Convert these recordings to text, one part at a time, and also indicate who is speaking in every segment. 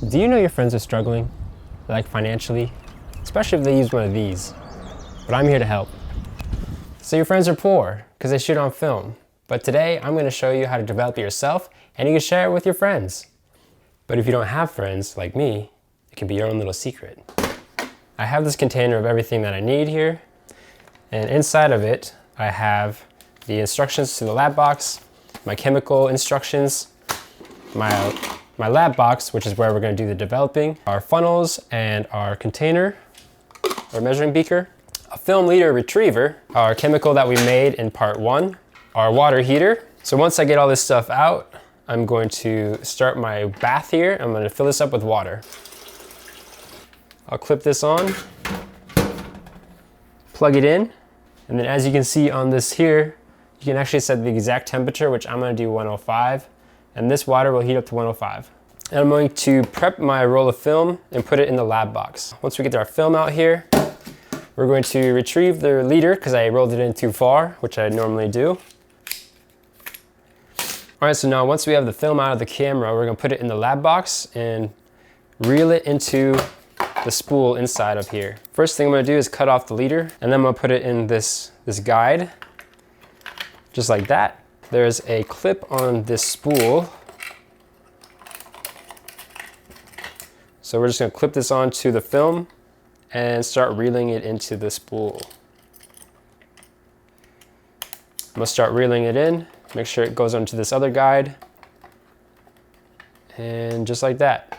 Speaker 1: Do you know your friends are struggling, like financially? Especially if they use one of these. But I'm here to help. So your friends are poor because they shoot on film. But today I'm going to show you how to develop it yourself and you can share it with your friends. But if you don't have friends like me, it can be your own little secret. I have this container of everything that I need here. And inside of it, I have the instructions to the lab box, my chemical instructions, my lab box, which is where we're going to do the developing, our funnels and our container, our measuring beaker, a film leader retriever, our chemical that we made in part 1, our water heater. So once I get all this stuff out, I'm going to start my bath here. I'm going to fill this up with water. I'll clip this on, plug it in, and then as you can see on this here, you can actually set the exact temperature, which I'm going to do 105, and this water will heat up to 105. And I'm going to prep my roll of film and put it in the lab box. Once we get our film out here, we're going to retrieve the leader because I rolled it in too far, which I normally do. All right, so now once we have the film out of the camera, we're going to put it in the lab box and reel it into the spool inside of here. First thing I'm going to do is cut off the leader, and then I'm going to put it in this guide, just like that. There's a clip on this spool. So we're just going to clip this onto the film and start reeling it into the spool. I'm going to start reeling it in, make sure it goes onto this other guide, and just like that.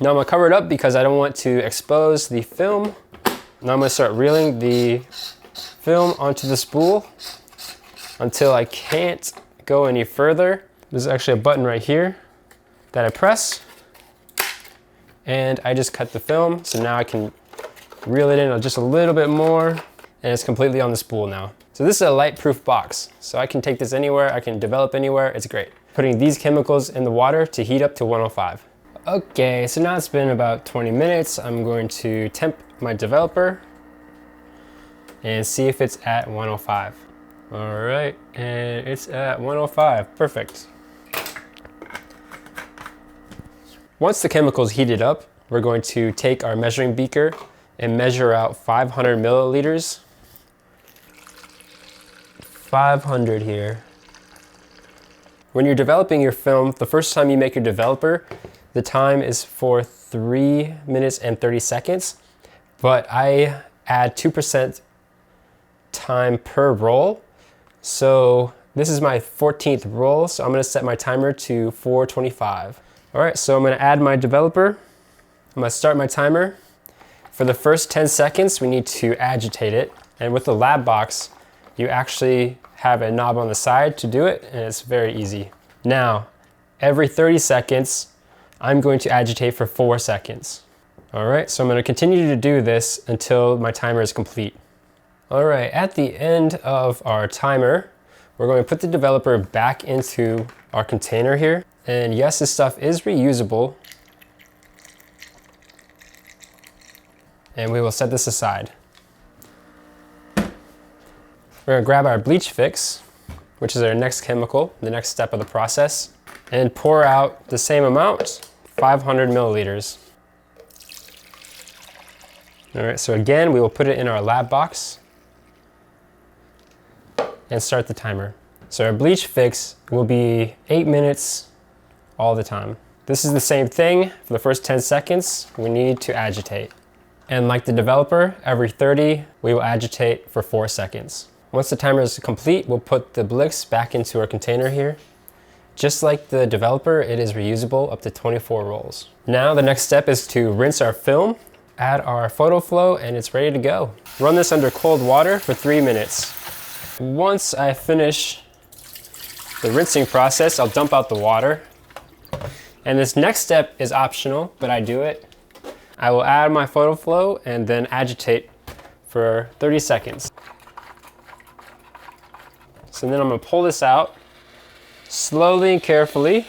Speaker 1: Now I'm going to cover it up because I don't want to expose the film. Now I'm going to start reeling the film onto the spool until I can't go any further. There's actually a button right here that I press, and I just cut the film. So now I can reel it in just a little bit more, and it's completely on the spool now. So this is a light-proof box. So I can take this anywhere, I can develop anywhere, it's great. Putting these chemicals in the water to heat up to 105. Okay, so now it's been about 20 minutes. I'm going to temp my developer and see if it's at 105. All right, and it's at 105, perfect. Once the chemical's heated up, we're going to take our measuring beaker and measure out 500 milliliters. 500 here. When you're developing your film, the first time you make your developer, the time is for 3 minutes and 30 seconds, but I add 2% time per roll. So this is my 14th roll, so I'm gonna set my timer to 4:25. All right, so I'm gonna add my developer. I'm gonna start my timer. For the first 10 seconds, we need to agitate it. And with the lab box, you actually have a knob on the side to do it, and it's very easy. Now, every 30 seconds, I'm going to agitate for 4 seconds. All right, so I'm gonna continue to do this until my timer is complete. All right, at the end of our timer, we're going to put the developer back into our container here. And yes, this stuff is reusable. And we will set this aside. We're gonna grab our bleach fix, which is our next chemical, the next step of the process, and pour out the same amount, 500 milliliters. All right, so again, we will put it in our lab box and start the timer. So our bleach fix will be 8 minutes all the time. This is the same thing. For the first 10 seconds, we need to agitate. And like the developer, every 30, we will agitate for 4 seconds. Once the timer is complete, we'll put the Blix back into our container here. Just like the developer, it is reusable up to 24 rolls. Now the next step is to rinse our film, add our photo flow, and it's ready to go. Run this under cold water for 3 minutes. Once I finish the rinsing process, I'll dump out the water. And this next step is optional, but I do it. I will add my photo flow and then agitate for 30 seconds. So then I'm gonna pull this out slowly and carefully.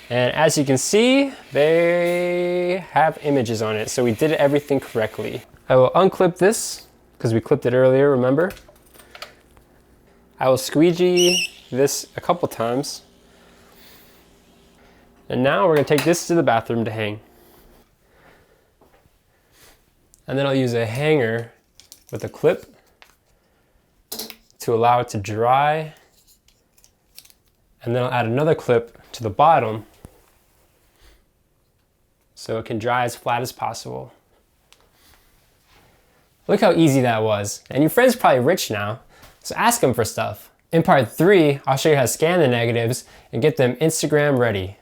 Speaker 1: And as you can see, they have images on it. So we did everything correctly. I will unclip this because we clipped it earlier, remember? I will squeegee this a couple times. And now we're gonna take this to the bathroom to hang. And then I'll use a hanger with a clip to allow it to dry. And then I'll add another clip to the bottom so it can dry as flat as possible. Look how easy that was. And your friend's probably rich now, so ask him for stuff. In part 3, I'll show you how to scan the negatives and get them Instagram ready.